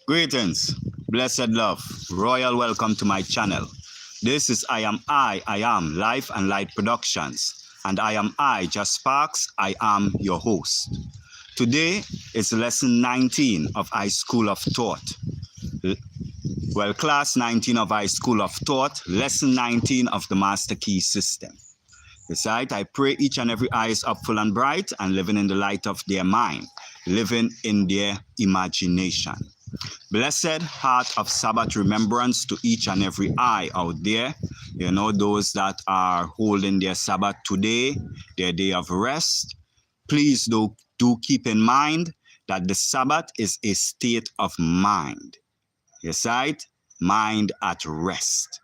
Greetings, blessed love, royal welcome to my channel. This is I Am Life and Light Productions, and Just Sparks, I am your host. Today is lesson 19 of I School of Thought. Well, class 19 of I School of Thought, lesson 19 of the Master Key System. Beside, I pray each and every eye is up full and bright and living in the light of their mind, living in their imagination. Blessed heart of Sabbath remembrance to each and every eye out there. You know, those that are holding their Sabbath today, their day of rest. Please do keep in mind that the Sabbath is a state of mind. Yes, right? Mind at rest.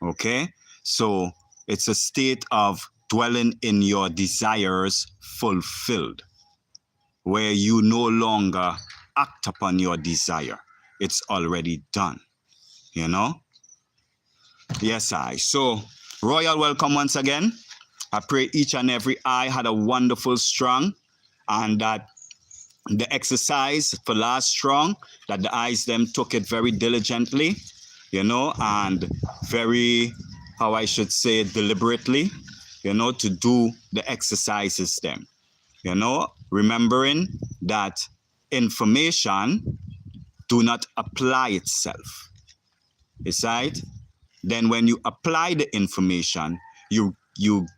Okay? So it's a state of dwelling in your desires fulfilled, where you no longer act upon your desire. It's already done, you know? Yes, So, royal welcome once again. I pray each and every eye had a wonderful strong, and that the exercise for last strong, that the eyes them took it very diligently, you know, and very, how I should say, deliberately, you know, to do the exercises them, you know, remembering that information do not apply itself. Is right? Then when you apply the information, you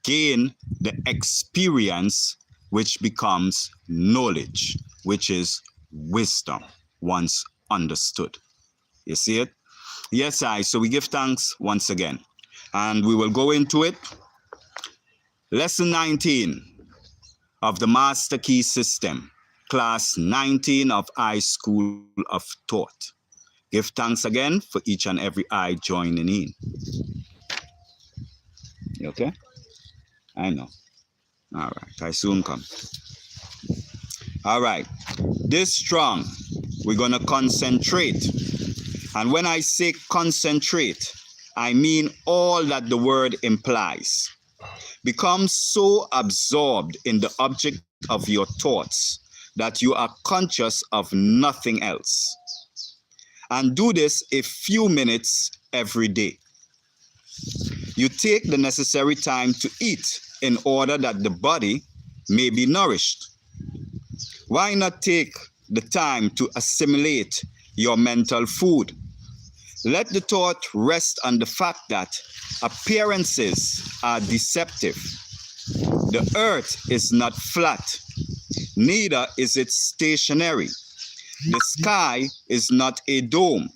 gain the experience, which becomes knowledge, which is wisdom once understood. You see it? Yes, so we give thanks once again. And we will go into it. Lesson 19 of the Master Key System. Class 19 of I School of Thought. Give thanks again for each and every eye joining in. You okay? I know. All right, I soon come. All right, this strong, we're going to concentrate. And when I say concentrate, I mean all that the word implies. Become so absorbed in the object of your thoughts that you are conscious of nothing else. And do this a few minutes every day. You take the necessary time to eat in order that the body may be nourished. Why not take the time to assimilate your mental food? Let the thought rest on the fact that appearances are deceptive. The earth is not flat, neither is it stationary. The sky is not a dome.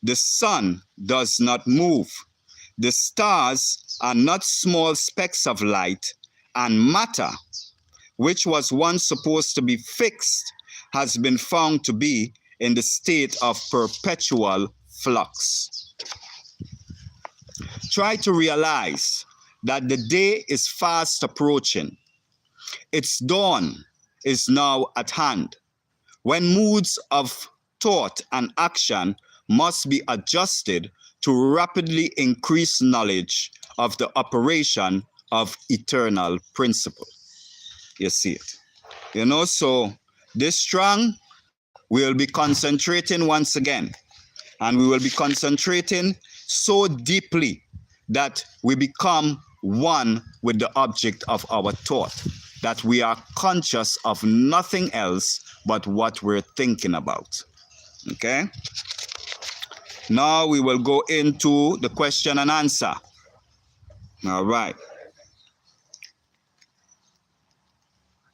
The sun does not move. The stars are not small specks of light, and matter, which was once supposed to be fixed, has been found to be in the state of perpetual flux. Try to realize that the day is fast approaching. Its dawn is now at hand, when moods of thought and action must be adjusted to rapidly increase knowledge of the operation of eternal principle. You see it. You know, so this strong, we'll be concentrating once again. And we will be concentrating so deeply that we become one with the object of our thought, that we are conscious of nothing else but what we're thinking about. Okay? Now we will go into the question and answer. All right.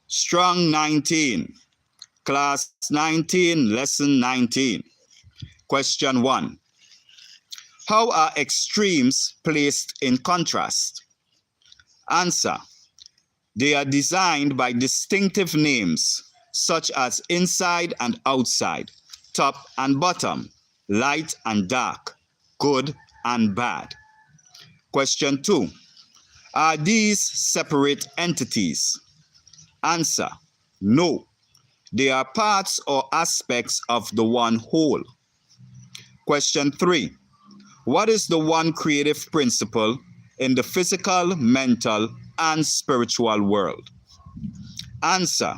Strong 19, class 19, lesson 19. Question 1. How are extremes placed in contrast? Answer. They are designed by distinctive names, such as inside and outside, top and bottom, light and dark, good and bad. Question 2. Are these separate entities? Answer. No. They are parts or aspects of the one whole. Question 3. What is the one creative principle in the physical, mental, and spiritual world? Answer.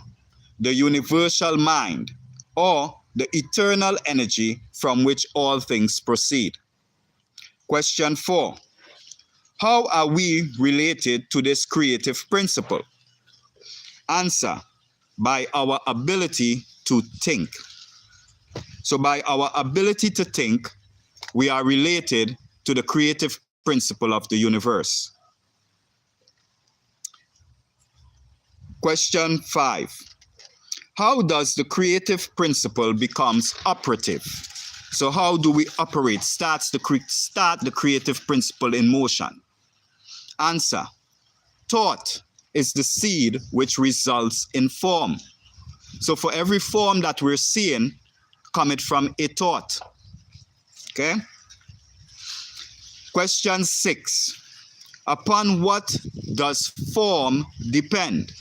The universal mind, or the eternal energy from which all things proceed. Question 4. How are we related to this creative principle? Answer: by our ability to think. So by our ability to think, we are related to the creative principle of the universe. Question 5. How does the creative principle becomes operative? So how do we operate, start the creative principle in motion? Answer: thought is the seed which results in form. So for every form that we're seeing, cometh from a thought. Okay? Question 6. Upon what does form depend?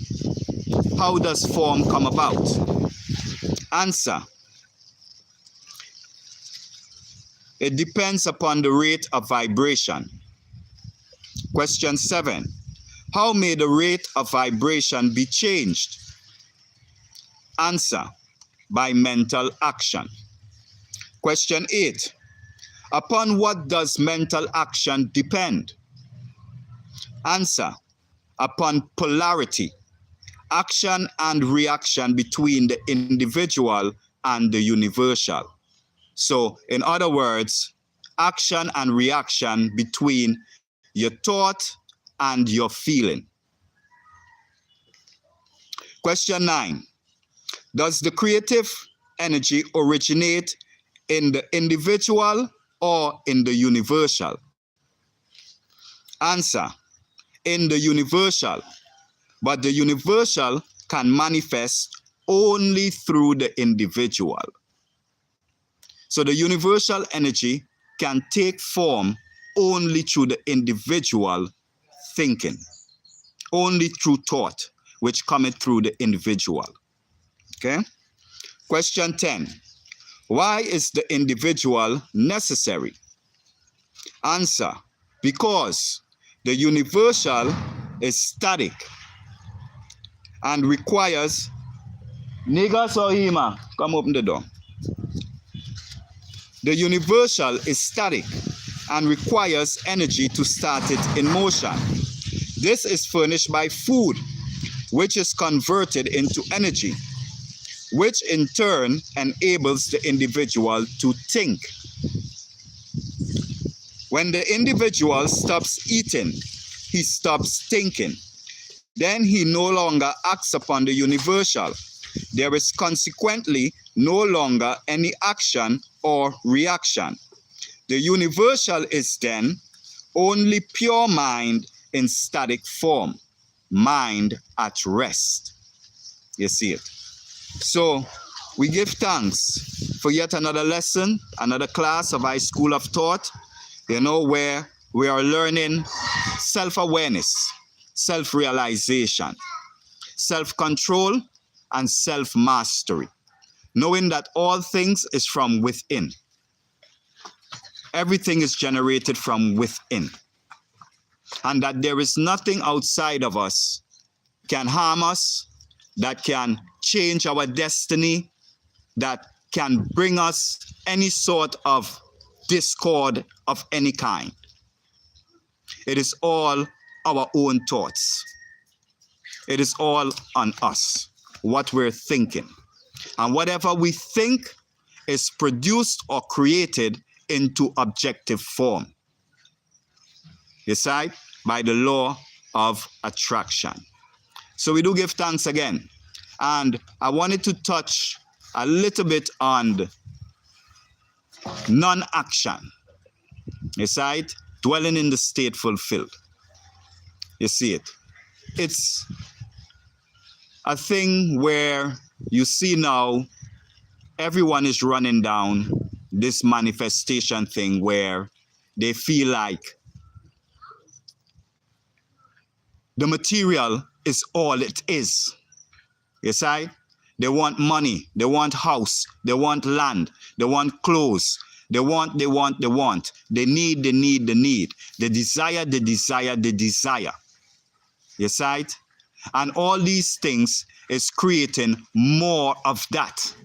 How does form come about? Answer: it depends upon the rate of vibration. Question 7. How may the rate of vibration be changed? Answer: by mental action. Question 8. Upon what does mental action depend? Answer: upon polarity, action and reaction between the individual and the universal. So, in other words, action and reaction between your thought and your feeling. Question 9. Does the creative energy originate in the individual or in the universal? Answer: in the universal, but the universal can manifest only through the individual. So the universal energy can take form only through the individual thinking, only through thought, which cometh through the individual. Okay? Question 10. Why is the individual necessary? Answer: because the universal is static and requires... Nigga Sohima, come open the door. The universal is static and requires energy to start it in motion. This is furnished by food, which is converted into energy, which in turn enables the individual to think. When the individual stops eating, he stops thinking. Then he no longer acts upon the universal. There is consequently no longer any action or reaction. The universal is then only pure mind in static form, mind at rest. You see it? So we give thanks for yet another lesson, another class of High School of Thought, where we are learning self-awareness, self-realization, self-control, and self-mastery, knowing that all things is from within. Everything is generated from within, and that there is nothing outside of us can harm us, that can change our destiny, that can bring us any sort of discord of any kind. It is all our own thoughts. It is all on us, what we're thinking. And whatever we think is produced or created into objective form. You see, by the law of attraction. So we do give thanks again. And I wanted to touch a little bit on non-action. You see it? Dwelling in the state fulfilled. You see it? It's a thing where you see now everyone is running down this manifestation thing where they feel like the material is all it is. You see? They want money, they want house, they want land, they want clothes, they want. They need. They desire. You see it? And all these things is creating more of that.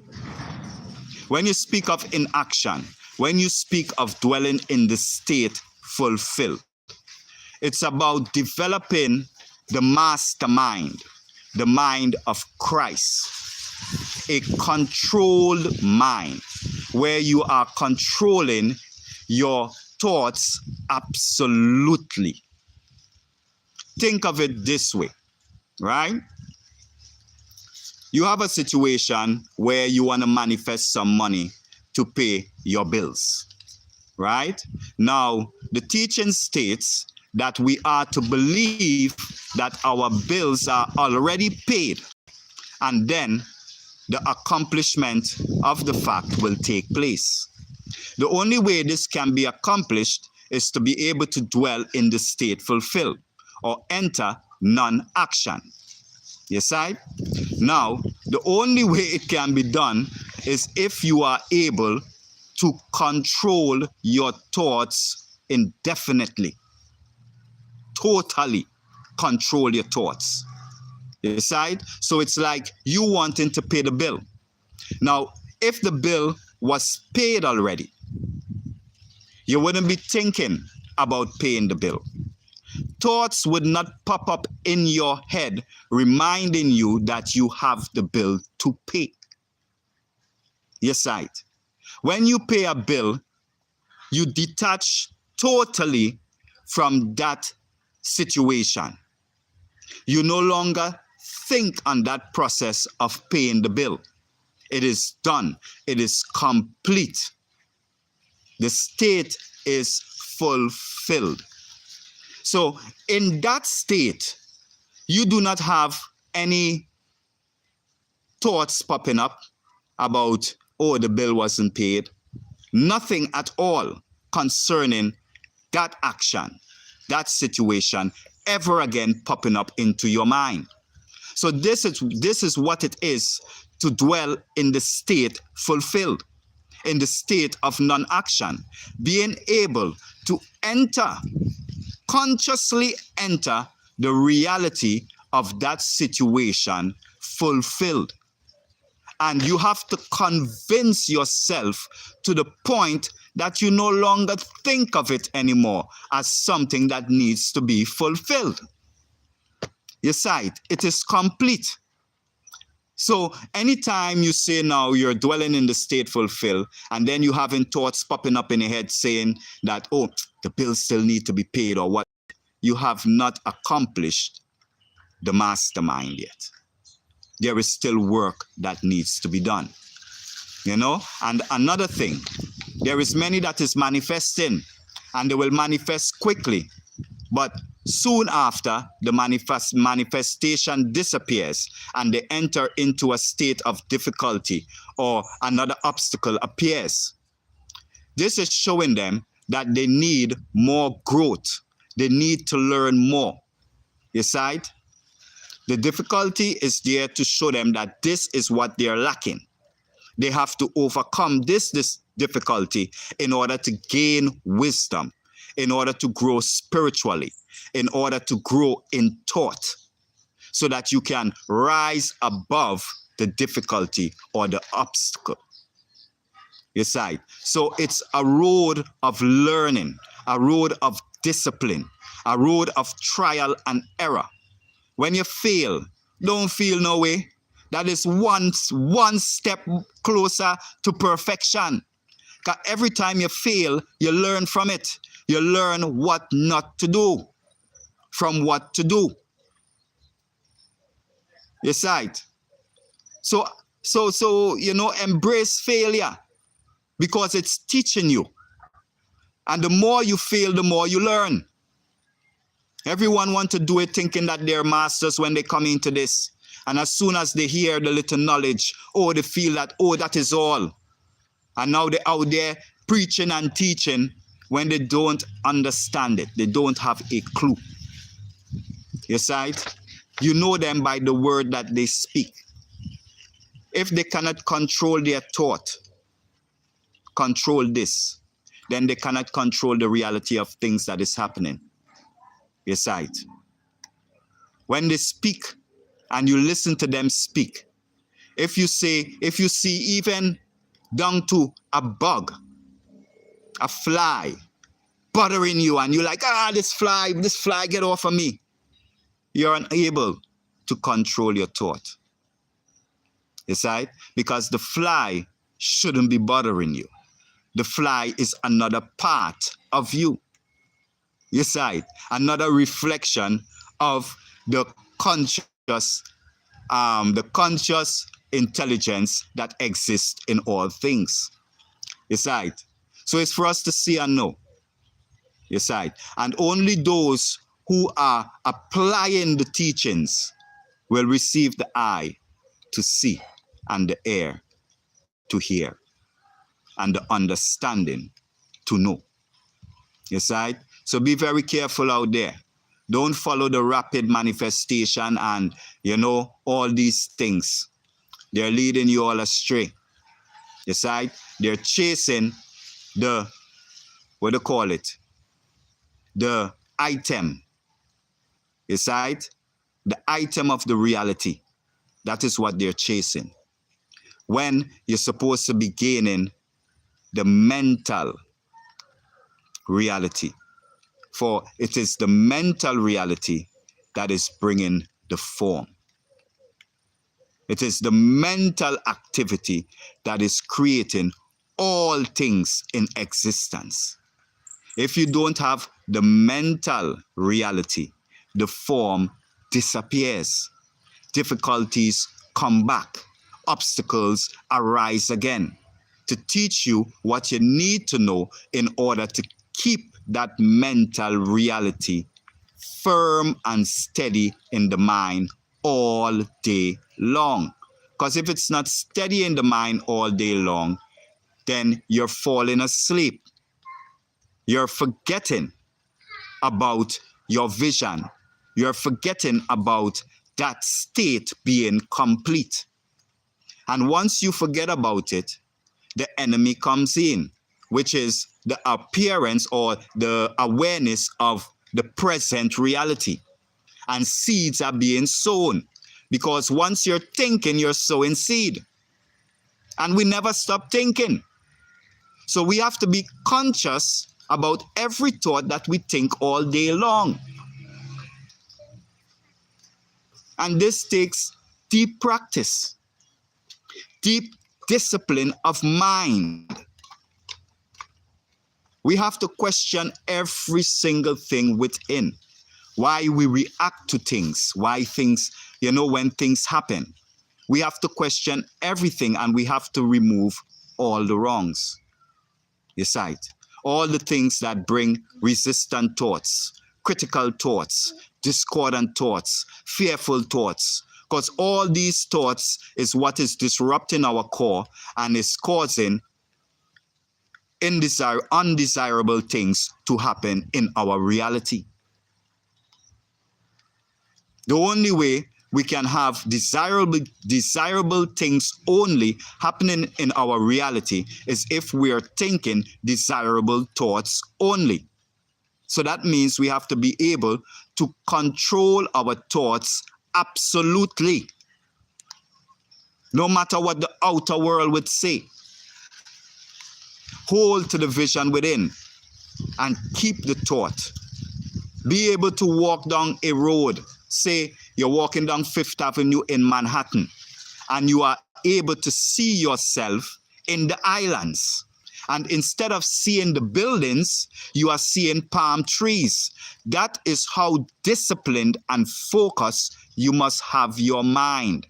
When you speak of inaction, when you speak of dwelling in the state fulfilled, it's about developing the mastermind, the mind of Christ, a controlled mind where you are controlling your thoughts absolutely. Think of it this way, right? You have a situation where you want to manifest some money to pay your bills, right? Now, the teaching states that we are to believe that our bills are already paid, and then the accomplishment of the fact will take place. The only way this can be accomplished is to be able to dwell in the state fulfilled or enter non-action. Yes, I? Now, the only way it can be done is if you are able to control your thoughts indefinitely. Totally control your thoughts. Yes, I? So it's like you wanting to pay the bill. Now, if the bill was paid already, you wouldn't be thinking about paying the bill. Thoughts would not pop up in your head reminding you that you have the bill to pay. Yes, right. When you pay a bill, you detach totally from that situation. You no longer think on that process of paying the bill. It is done. It is complete. The state is fulfilled. So in that state, you do not have any thoughts popping up about, oh, the bill wasn't paid. Nothing at all concerning that action, that situation, ever again popping up into your mind. So this is what it is to dwell in the state fulfilled, in the state of non-action, being able to consciously enter the reality of that situation fulfilled. And you have to convince yourself to the point that you no longer think of it anymore as something that needs to be fulfilled. You see, it is complete. So anytime you say now you're dwelling in the state fulfilled, and then you having thoughts popping up in your head saying that, oh, the bills still need to be paid or what, you have not accomplished the mastermind yet. There is still work that needs to be done. You know, and another thing, there is many that is manifesting, and they will manifest quickly, but soon after the manifestation disappears and they enter into a state of difficulty or another obstacle appears. This is showing them that they need more growth. They need to learn more. You see? The difficulty is there to show them that this is what they're lacking. They have to overcome this difficulty in order to gain wisdom, in order to grow spiritually, in order to grow in thought, so that you can rise above the difficulty or the obstacle. You see? So it's a road of learning, a road of discipline, a road of trial and error. When you fail, don't feel no way. That is one step closer to perfection. Because every time you fail, you learn from it. You learn what not to do from what to do. You see it? So, you know, embrace failure because it's teaching you. And the more you fail, the more you learn. Everyone wants to do it thinking that they're masters when they come into this. And as soon as they hear the little knowledge, oh, they feel that, oh, that is all. And now they're out there preaching and teaching when they don't understand it. They don't have a clue. You see it? You know them by the word that they speak. If they cannot control their thought, control this, then they cannot control the reality of things that is happening. You see it? When they speak and you listen to them speak, if you see even down to a bug, a fly, bothering you, and you're like, this fly, get off of me. You're unable to control your thought. You see? Because the fly shouldn't be bothering you. The fly is another part of you. You see? Another reflection of the conscious intelligence that exists in all things. You see? So it's for us to see and know. You see? And only those who are applying the teachings will receive the eye to see and the ear to hear and the understanding to know. You see? So be very careful out there. Don't follow the rapid manifestation and, all these things. They're leading you all astray. You see? They're chasing the item. You see? The item of the reality. That is what they're chasing. When you're supposed to be gaining the mental reality. For it is the mental reality that is bringing the form. It is the mental activity that is creating all things in existence. If you don't have the mental reality, the form disappears. Difficulties come back. Obstacles arise again to teach you what you need to know in order to keep that mental reality firm and steady in the mind all day long. Because if it's not steady in the mind all day long, then you're falling asleep. You're forgetting about your vision. You're forgetting about that state being complete. And once you forget about it, the enemy comes in, which is the appearance or the awareness of the present reality. And seeds are being sown. Because once you're thinking, you're sowing seed. And we never stop thinking. So we have to be conscious about every thought that we think all day long. And this takes deep practice, deep discipline of mind. We have to question every single thing within. Why we react to things, why things, when things happen. We have to question everything and we have to remove all the wrongs. You see it? All the things that bring resistant thoughts, critical thoughts, discordant thoughts, fearful thoughts. Because all these thoughts is what is disrupting our core and is causing undesirable things to happen in our reality. The only way we can have desirable things only happening in our reality is if we are thinking desirable thoughts only. So that means we have to be able to control our thoughts absolutely. No matter what the outer world would say. Hold to the vision within and keep the thought. Be able to walk down a road. Say you're walking down Fifth Avenue in Manhattan and you are able to see yourself in the islands. And instead of seeing the buildings, you are seeing palm trees. That is how disciplined and focused you must have your mind.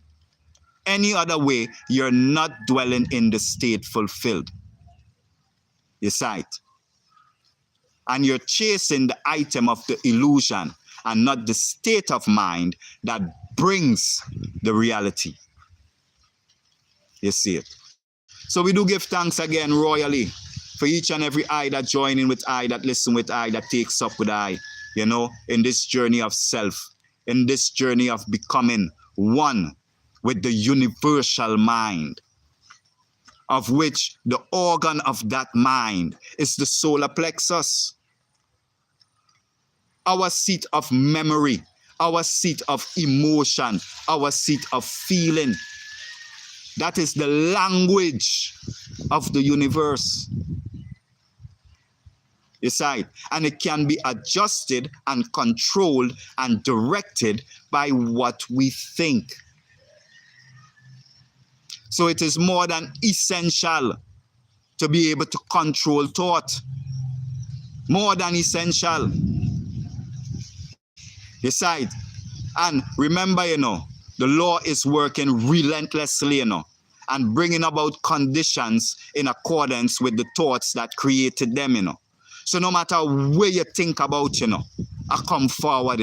Any other way, you're not dwelling in the state fulfilled. You see it? And you're chasing the item of the illusion and not the state of mind that brings the reality. You see it? So we do give thanks again royally for each and every eye that join in with eye, that listen with eye, that takes up with eye, in this journey of self, in this journey of becoming one with the universal mind, of which the organ of that mind is the solar plexus. Our seat of memory, our seat of emotion, our seat of feeling. That is the language of the universe. You see, and it can be adjusted and controlled and directed by what we think. So it is more than essential to be able to control thought. More than essential. You see, and remember, the law is working relentlessly, and bringing about conditions in accordance with the thoughts that created them, So no matter where you think about, I come forward,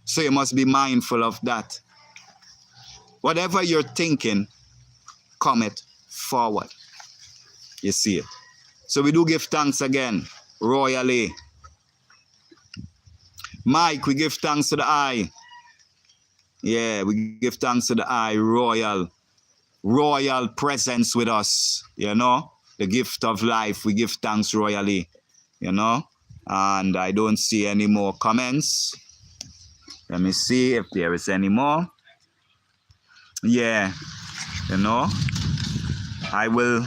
So you must be mindful of that. Whatever you're thinking, commit forward. You see it. So we do give thanks again, royally. Mike, we give thanks to the eye. Yeah, we give thanks to the eye, royal presence with us, the gift of life. We give thanks royally, and I don't see any more comments. Let me see if there is any more. Yeah, I will,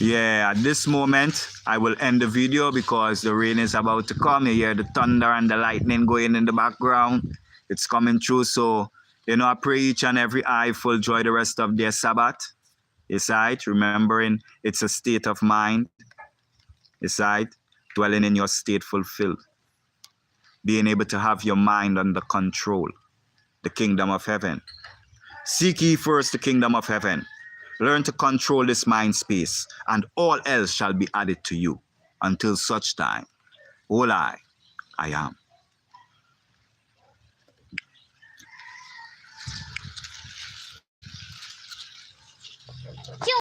at this moment, I will end the video because the rain is about to come. You hear the thunder and the lightning going in the background. It's coming through. So, I pray each and every eye full joy the rest of their Sabbath. Is right? Remembering it's a state of mind. Is right? Dwelling in your state fulfilled. Being able to have your mind under control. The kingdom of heaven. Seek ye first the kingdom of heaven. Learn to control this mind space, and all else shall be added to you. Until such time, all I am.